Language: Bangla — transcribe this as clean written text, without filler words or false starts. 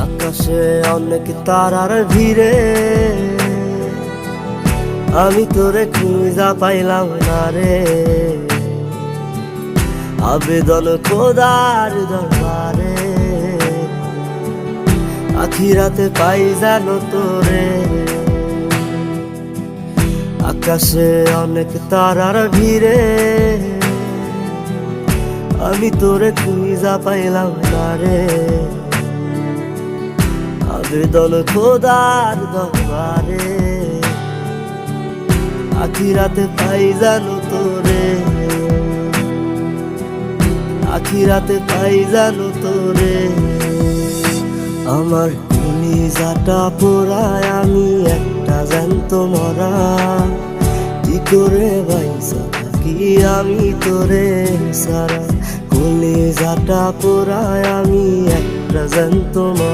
আকাশে অনেক তারার ভিড়ে আমি তোরে খুঁজা পাইলাম না রে। আবেদন খোদার দরবারে, আখিরাতে পাই জানো তোরে। আকাশে অনেক তারার ভিড়ে আমি তোরে খুঁজা পাইলাম না রে। আবেদন খোদার দরবারে, আখিরাতে পাই জানো তোরে। আখিরাতে পাই জানো তোরে। আমার কলিজাটা পোড়ায় আমি একটা জ্যান্ত মরা, কি করে বাইসা থাকি আমি তোরে সারা। কলিজাটা পোড়ায় আমি একটা জ্যান্ত মরা।